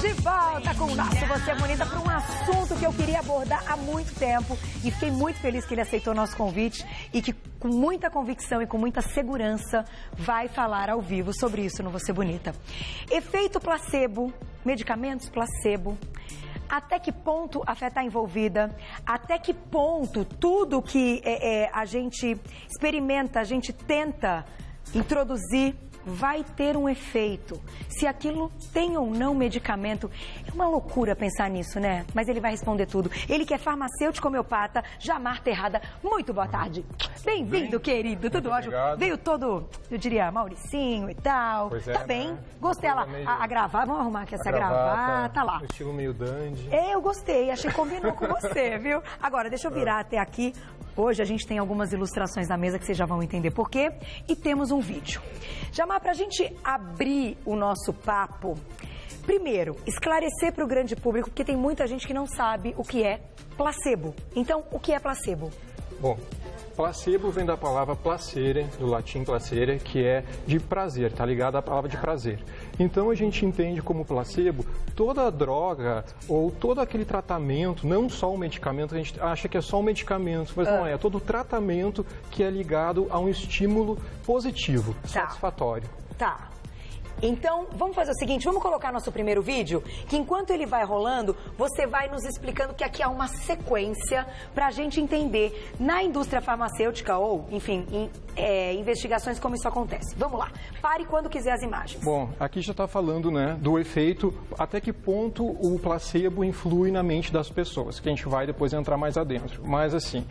De volta com o nosso Você é Bonita para um assunto que eu queria abordar há muito tempo e fiquei muito feliz que ele aceitou o nosso convite e que com muita convicção e com muita segurança vai falar ao vivo sobre isso no Você Bonita. Efeito placebo, medicamentos placebo, até que ponto a fé está envolvida, até que ponto tudo que a gente experimenta, a gente tenta introduzir vai ter um efeito. Se aquilo tem ou não medicamento, é uma loucura pensar nisso, né? Mas ele vai responder tudo. Ele que é farmacêutico homeopata, Jamar Terrada. Muito boa tarde. Bem-vindo, querido. Tudo ótimo. Obrigado. Veio todo, eu diria, Mauricinho e tal. Pois é, tá bem. né? Gostei. Ela, a gravata, vamos arrumar aqui essa gravata lá. Um estilo meio dandy. Eu gostei, achei que combinou com você, viu? Agora, deixa eu virar até aqui. Hoje a gente tem algumas ilustrações na mesa que vocês já vão entender por quê. E temos um vídeo. Jamar, para a gente abrir o nosso papo, primeiro, esclarecer para o grande público, porque tem muita gente que não sabe o que é placebo. Então, o que é placebo? Bom, placebo vem da palavra placere, do latim placere, que é de prazer, tá ligado à palavra de prazer. Então a gente entende como placebo toda a droga ou todo aquele tratamento, não só o medicamento, a gente acha que é só um medicamento, mas não é todo tratamento que é ligado a um estímulo positivo, satisfatório. Tá. Então, vamos fazer o seguinte, vamos colocar nosso primeiro vídeo, que enquanto ele vai rolando, você vai nos explicando que aqui há uma sequência para a gente entender na indústria farmacêutica ou, enfim, em investigações como isso acontece. Vamos lá, pare quando quiser as imagens. Bom, aqui já está falando, né, do efeito, até que ponto o placebo influi na mente das pessoas, que a gente vai depois entrar mais adentro. Mas assim,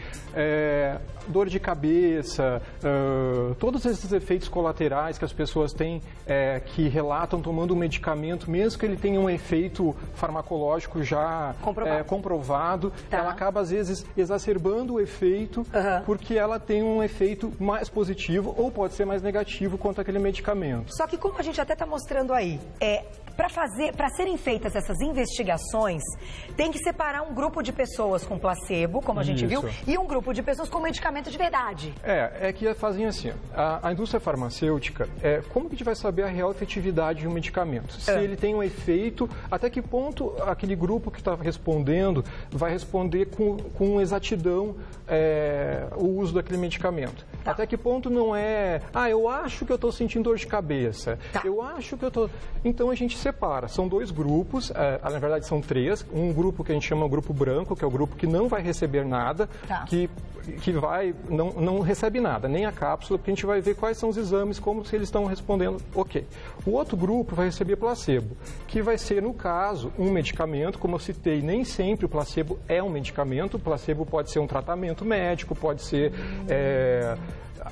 dor de cabeça, todos esses efeitos colaterais que as pessoas têm, que relatam tomando um medicamento, mesmo que ele tenha um efeito farmacológico já comprovado, ela acaba às vezes exacerbando o efeito porque ela tem um efeito mais positivo ou pode ser mais negativo quanto àquele medicamento. Só que como a gente até está mostrando aí, para serem feitas essas investigações, tem que separar um grupo de pessoas com placebo, como a gente viu, e um grupo de pessoas com medicamento de verdade. É que fazem assim, a indústria farmacêutica, como que a gente vai saber a real efetividade de um medicamento? Se ele tem um efeito, até que ponto aquele grupo que está respondendo vai responder com exatidão o uso daquele medicamento? Até que ponto não eu acho que eu estou sentindo dor de cabeça, eu acho que eu estou... Então a gente separa, são dois grupos, na verdade são três, um grupo que a gente chama grupo branco, que é o grupo que não vai receber nada, que não recebe nada, nem a cápsula, porque a gente vai ver quais são os exames, como se eles estão respondendo ok. O outro grupo vai receber placebo, que vai ser, no caso, um medicamento, como eu citei, nem sempre o placebo é um medicamento, o placebo pode ser um tratamento médico, pode ser...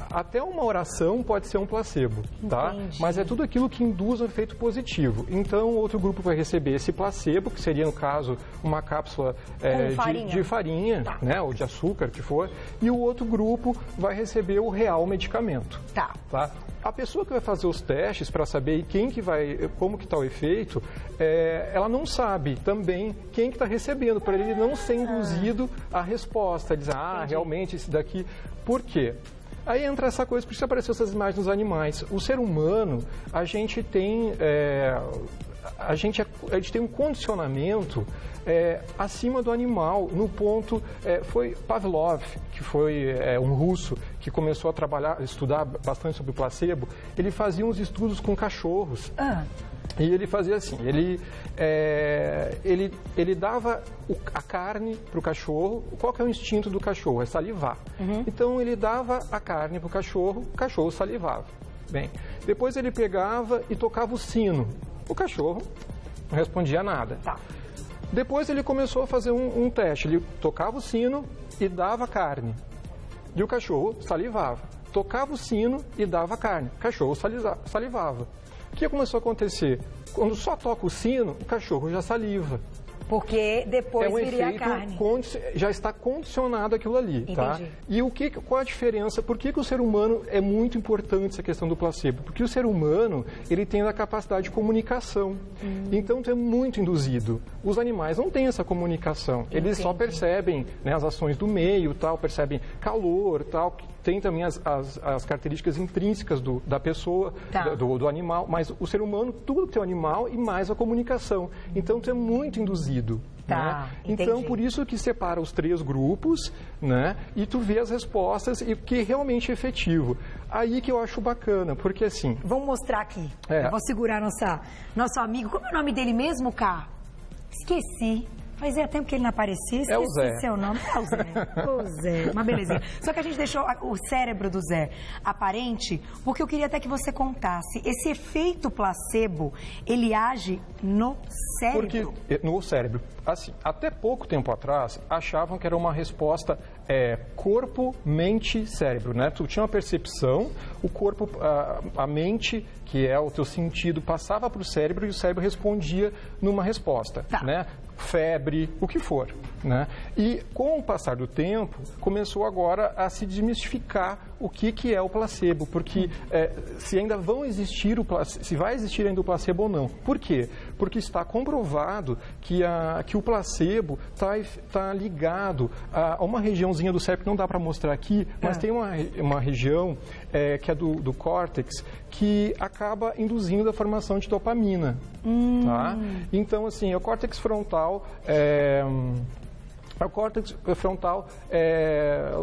até uma oração pode ser um placebo, tá? Entendi. Mas é tudo aquilo que induz um efeito positivo. Então, o outro grupo vai receber esse placebo, que seria, no caso, uma cápsula de farinha, né? Ou de açúcar, que for. E o outro grupo vai receber o real medicamento. Tá. A pessoa que vai fazer os testes para saber como que está o efeito, ela não sabe também quem que está recebendo, para ele não ser induzido à resposta, dizer, realmente esse daqui. Por quê? Aí entra essa coisa, por isso apareceu essas imagens dos animais. O ser humano, a gente tem um condicionamento acima do animal, no ponto... foi Pavlov, que foi um russo, que começou a estudar bastante sobre o placebo. Ele fazia uns estudos com cachorros. E ele fazia assim, ele dava a carne para o cachorro. Qual que é o instinto do cachorro? É salivar. Então ele dava a carne para o cachorro salivava. Bem, depois ele pegava e tocava o sino. O cachorro não respondia nada. Depois ele começou a fazer um teste. Ele tocava o sino e dava a carne. E o cachorro salivava. Tocava o sino e dava a carne. O cachorro salivava. O que começou a acontecer? Quando só toca o sino, o cachorro já saliva. Porque depois viria a carne. Já está condicionado aquilo ali, tá? E qual a diferença? Por que o ser humano é muito importante essa questão do placebo? Porque o ser humano, ele tem a capacidade de comunicação. Então, tu é muito induzido. Os animais não têm essa comunicação. Eles só percebem, né, as ações do meio, tal, percebem calor, tal, tem também as características intrínsecas da pessoa, do animal, mas o ser humano, tudo tem o animal e mais a comunicação. Então, tu é muito induzido. Né? Então, por isso que separa os 3 grupos, né? E tu vê as respostas e que realmente é efetivo. Aí que eu acho bacana, porque assim... Vamos mostrar aqui. Eu vou segurar nosso amigo. Como é o nome dele mesmo, Cá? Esqueci. Fazia tempo que ele não aparecia, esqueci seu nome. É o Zé. O Zé, uma belezinha. Só que a gente deixou o cérebro do Zé aparente, porque eu queria até que você contasse. Esse efeito placebo, ele age no cérebro? Porque no cérebro. Assim, até pouco tempo atrás, achavam que era uma resposta corpo, mente, cérebro, né? Tu tinha uma percepção, o corpo, a mente, que é o teu sentido, passava para o cérebro e o cérebro respondia numa resposta, né? Febre, o que for, né? E com o passar do tempo, começou agora a se desmistificar o que é o placebo, porque se ainda vão existir se vai existir ainda o placebo ou não. Por quê? Porque está comprovado que o placebo está ligado a uma regiãozinha do cérebro que não dá para mostrar aqui, mas tem uma região que é do córtex, que acaba induzindo a formação de dopamina. Tá? Então, assim, o córtex frontal o córtex frontal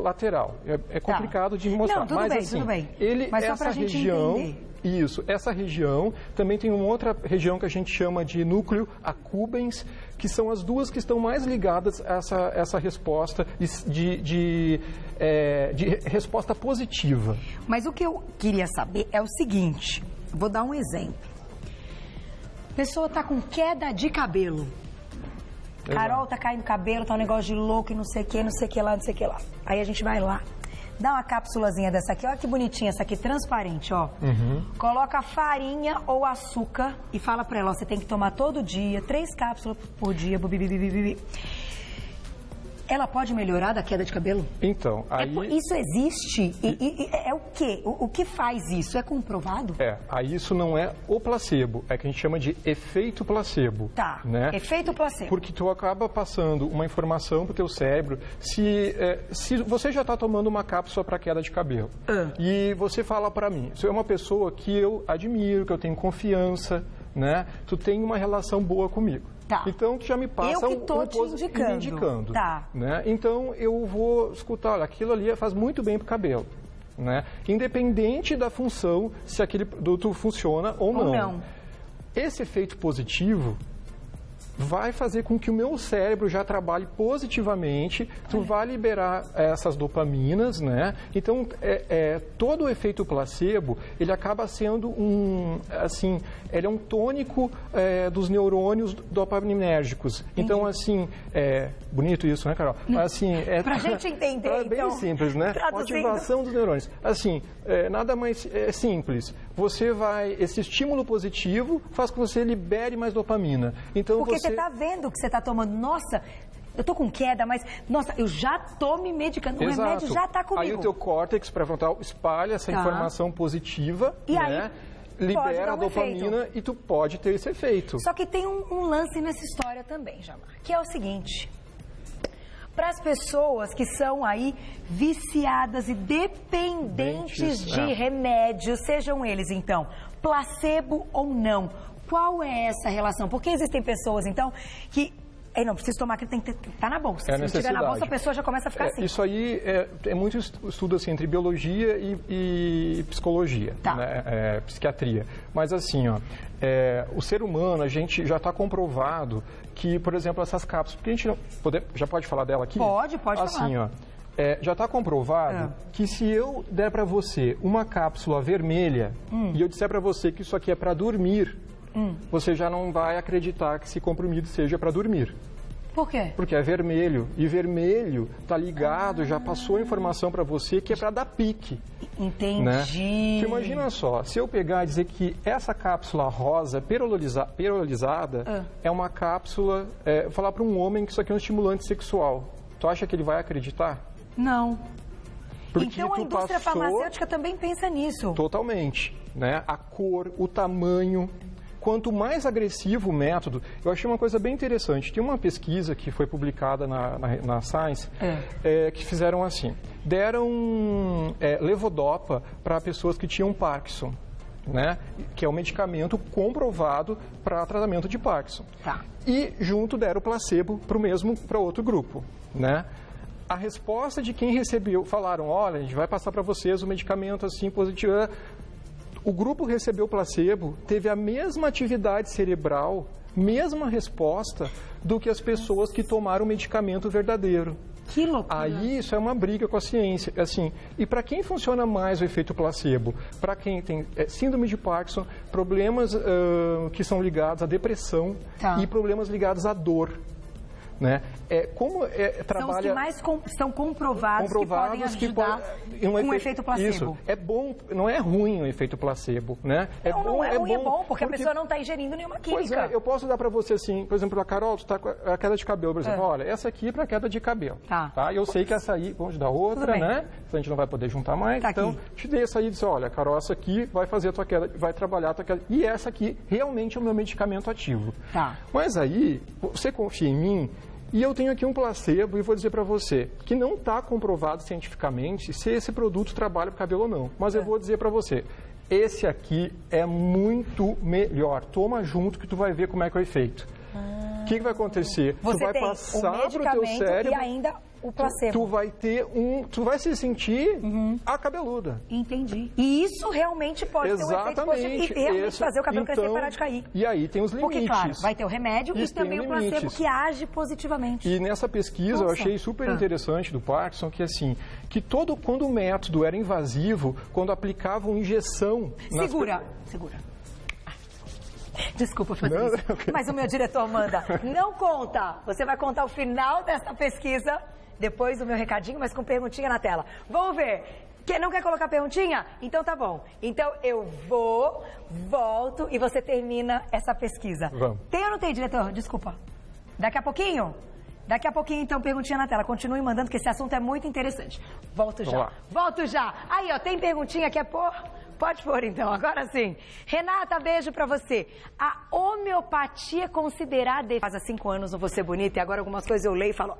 lateral. É complicado de mostrar. Não, tudo bem. Mas só para a gente entender. Isso, essa região, também tem uma outra região que a gente chama de núcleo accumbens, que são as duas que estão mais ligadas a essa resposta de resposta positiva. Mas o que eu queria saber é o seguinte, vou dar um exemplo. A pessoa está com queda de cabelo. Carol, tá caindo cabelo, tá um negócio de louco e não sei o que, não sei o que lá, não sei o que lá. Aí a gente vai lá, dá uma cápsulazinha dessa aqui, olha que bonitinha essa aqui, transparente, ó. Coloca farinha ou açúcar e fala pra ela, ó, você tem que tomar todo dia, 3 cápsulas por dia, Ela pode melhorar da queda de cabelo? Então, aí... Isso existe? E é o quê? O que faz isso? É comprovado? Aí isso não é o placebo, é que a gente chama de efeito placebo. Tá, né? Efeito placebo. Porque tu acaba passando uma informação pro teu cérebro, se você já está tomando uma cápsula para queda de cabelo, e você fala para mim, você é uma pessoa que eu admiro, que eu tenho confiança, né? Tu tem uma relação boa comigo. Tá. Então, tu já me passa eu que tô te indicando. Tá. Né? Então, eu vou escutar, olha, aquilo ali faz muito bem pro cabelo. Né? Independente da função, se aquele produto funciona ou não. Esse efeito positivo vai fazer com que o meu cérebro já trabalhe positivamente, tu vai liberar essas dopaminas, né? Então, todo o efeito placebo, ele acaba sendo ele é um tônico dos neurônios dopaminérgicos. Então, assim, bonito isso, né, Carol? Assim, pra gente entender, é bem simples, né? Motivação dos neurônios. Assim, nada mais simples. Esse estímulo positivo faz com que você libere mais dopamina. Então, porque você está vendo que você está tomando, nossa, eu tô com queda, mas, nossa, eu já tô me medicando, o remédio já está comigo. Aí o teu córtex pré-frontal espalha essa informação positiva, e né? Libera a dopamina efeito. E tu pode ter esse efeito. Só que tem um lance nessa história também, Jamar, que é o seguinte... Para as pessoas que são aí viciadas e dependentes de remédios, sejam eles, então, placebo ou não, qual é essa relação? Porque existem pessoas, então, que... não, preciso tomar, que tem que estar na bolsa. Se não estiver na bolsa, a pessoa já começa a ficar assim. Isso aí é muito estudo assim, entre biologia e psicologia, né? Psiquiatria. Mas assim, ó, o ser humano, a gente já está comprovado que, por exemplo, essas cápsulas, porque a gente já pode falar dela aqui? Pode assim, falar. Ó, já está comprovado que se eu der para você uma cápsula vermelha e eu disser para você que isso aqui é para dormir, você já não vai acreditar que esse comprimido seja para dormir. Por quê? Porque é vermelho. E vermelho tá ligado, já passou a informação para você que é para dar pique. Entendi. Né? Então, imagina só, se eu pegar e dizer que essa cápsula rosa perolizada é uma cápsula, vou falar para um homem que isso aqui é um estimulante sexual. Tu acha que ele vai acreditar? Não. Porque então a indústria farmacêutica também pensa nisso. Totalmente. Né? A cor, o tamanho. Quanto mais agressivo o método, eu achei uma coisa bem interessante. Tem uma pesquisa que foi publicada na Science, que fizeram assim. Deram levodopa para pessoas que tinham Parkinson, né? Que é um medicamento comprovado para tratamento de Parkinson. Tá. E junto deram placebo para outro grupo, né? A resposta de quem recebeu, falaram, olha, a gente vai passar para vocês o medicamento assim positivo. O grupo recebeu placebo, teve a mesma atividade cerebral, mesma resposta do que as pessoas que tomaram o medicamento verdadeiro. Que loucura. Aí isso é uma briga com a ciência. Assim, e para quem funciona mais o efeito placebo? Para quem tem síndrome de Parkinson, problemas que são ligados à depressão e problemas ligados à dor. Né? Trabalha... São os que mais são comprovados que podem ajudar com o efeito placebo. Isso. É bom, não é ruim o efeito placebo, né? É bom, porque a pessoa não está ingerindo nenhuma química. Pois eu posso dar para você assim, por exemplo, a Carol, tu está com a queda de cabelo, por exemplo, olha, essa aqui é para queda de cabelo, tá? Eu sei que essa aí, vamos dar outra, né? A gente não vai poder juntar mais, então te dei essa aí e disse, olha, Carol, essa aqui vai fazer a tua queda, vai trabalhar a tua queda, e essa aqui realmente é o meu medicamento ativo. Mas aí, você confia em mim, e eu tenho aqui um placebo e vou dizer para você que não está comprovado cientificamente se esse produto trabalha para o cabelo ou não. Mas eu vou dizer para você, esse aqui é muito melhor. Toma junto que tu vai ver como é que é o efeito. O que vai acontecer? Você tu vai passar para o teu cérebro e ainda o placebo. Tu vai se sentir a cabeluda. Entendi. E isso realmente pode ter um efeito positivo e realmente fazer o cabelo crescer e parar de cair. E aí tem os limites. Porque, claro, vai ter o remédio e também o placebo que age positivamente. E nessa pesquisa eu achei super interessante do Parkinson que assim, que quando o método era invasivo, quando aplicavam injeção... Segura. Desculpa fazer isso, mas o meu diretor manda. Não conta. Você vai contar o final dessa pesquisa depois do meu recadinho, mas com perguntinha na tela. Vamos ver. Não quer colocar perguntinha? Então tá bom. Então eu volto e você termina essa pesquisa. Vamos. Tem ou não tem, diretor? Desculpa. Daqui a pouquinho? Daqui a pouquinho, então, perguntinha na tela. Continue mandando, que esse assunto é muito interessante. Volto já. Aí, ó, tem perguntinha, quer pôr? Pode pôr, então. Agora sim. Renata, beijo pra você. A homeopatia é considerada... Faz 5 anos no Você Bonita e agora algumas coisas eu leio e falo...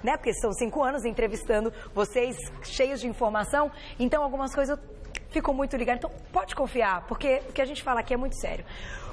né? Porque são 5 anos entrevistando vocês, cheios de informação. Então, algumas coisas eu fico muito ligada. Então, pode confiar, porque o que a gente fala aqui é muito sério.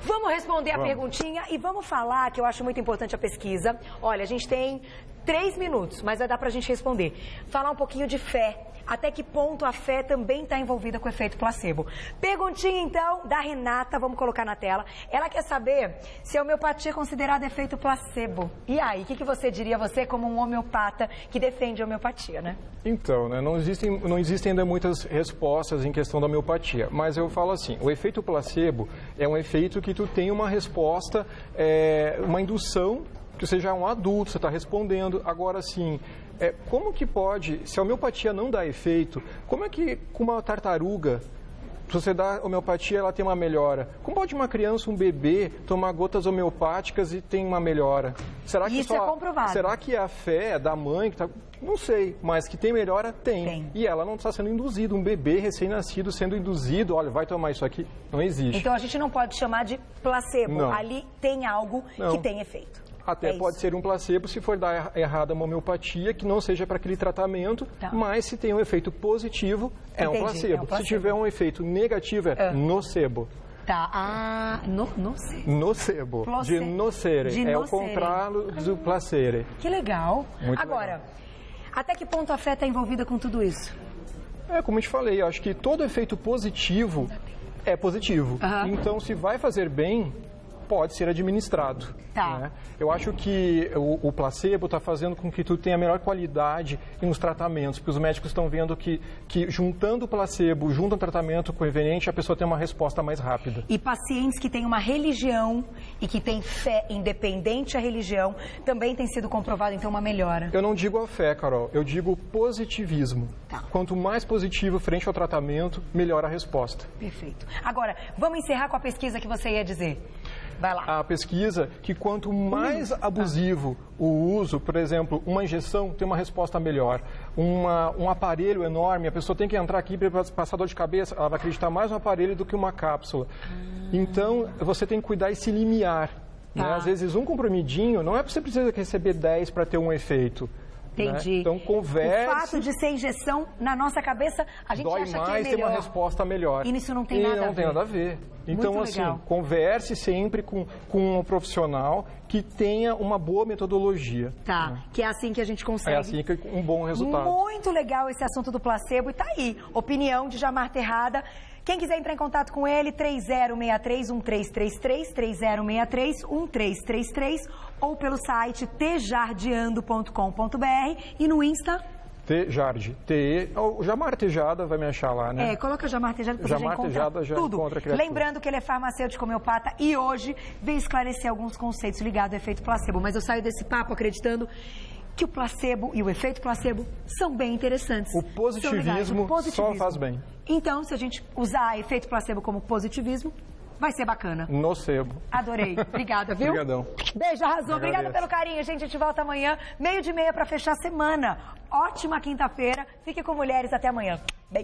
Vamos responder a perguntinha e vamos falar, que eu acho muito importante a pesquisa. Olha, a gente tem 3 minutos, mas vai dar pra gente responder. Falar um pouquinho de fé. Até que ponto a fé também está envolvida com o efeito placebo? Perguntinha, então, da Renata, vamos colocar na tela. Ela quer saber se a homeopatia é considerada efeito placebo. E aí, o que você diria, você como um homeopata que defende a homeopatia, né? Então, né, não existem ainda muitas respostas em questão da homeopatia, mas eu falo assim, o efeito placebo é um efeito que tu tem uma resposta, uma indução, que você já é um adulto, você está respondendo. Agora, sim, como que pode, se a homeopatia não dá efeito, como é que com uma tartaruga, se você dá homeopatia, ela tem uma melhora? Como pode uma criança, um bebê, tomar gotas homeopáticas e tem uma melhora? Será que isso é comprovado. Será que a fé da mãe que está... Não sei, mas que tem melhora, tem. E ela não está sendo induzida. Um bebê recém-nascido sendo induzido, olha, vai tomar isso aqui, não existe. Então a gente não pode chamar de placebo. Não. Ali tem algo que tem efeito. Até pode ser um placebo se for dar errada uma homeopatia, que não seja para aquele tratamento, mas se tem um efeito positivo, é um placebo. Se tiver um efeito negativo, é nocebo. Tá, nocebo. De nocere. É o contrário do placere. Que legal. Muito Agora, legal. Até que ponto a fé está envolvida com tudo isso? Como eu te falei, eu acho que todo efeito positivo é positivo. Então, se vai fazer bem, pode ser administrado. Tá. Né? Eu acho que o placebo está fazendo com que tu tenha melhor qualidade nos tratamentos, porque os médicos estão vendo que juntando o placebo, junto ao tratamento conveniente, a pessoa tem uma resposta mais rápida. E pacientes que têm uma religião e que têm fé independente à religião, também tem sido comprovado, então, uma melhora. Eu não digo a fé, Carol, eu digo positivismo. Tá. Quanto mais positivo frente ao tratamento, melhor a resposta. Perfeito. Agora, vamos encerrar com a pesquisa que você ia dizer. Vai lá. A pesquisa que quanto mais abusivo o uso, por exemplo, uma injeção tem uma resposta melhor. Um aparelho enorme, a pessoa tem que entrar aqui para passar dor de cabeça, ela vai acreditar mais no aparelho do que uma cápsula. Então, você tem que cuidar esse limiar. Né? Às vezes, um comprimidinho, não é que você precisa receber 10 para ter um efeito. Entendi. Né? Então, converse. O fato de ser injeção, na nossa cabeça, a gente dói acha mais, que é melhor. tem uma resposta melhor. E isso não tem nada a ver. Não tem nada a ver. Então, Muito assim, legal. converse sempre com um profissional que tenha uma boa metodologia. Tá, Né? que é assim que a gente consegue. É assim que um bom resultado. Muito legal esse assunto do placebo e tá aí. Opinião de Jamar Terrada. Quem quiser entrar em contato com ele, 3063-1333, 3063-1333 ou pelo site tejardeando.com.br e no Insta... Tejarde, o Jamar Tejada vai me achar lá, né? Coloca Jamar Tejada porque Jamar Tejada já tudo. encontra a criatura. Lembrando que ele é farmacêutico homeopata e hoje veio esclarecer alguns conceitos ligados ao efeito placebo. Mas eu saio desse papo acreditando que o placebo e o efeito placebo são bem interessantes. O positivismo só faz bem. Então, se a gente usar efeito placebo como positivismo, vai ser bacana. Nocebo. Adorei. Obrigada, viu? Obrigadão. Beijo, arrasou. Obrigada pelo carinho, gente. A gente volta amanhã, 12:30 para fechar a semana. Ótima quinta-feira. Fique com mulheres. Até amanhã. Beijo.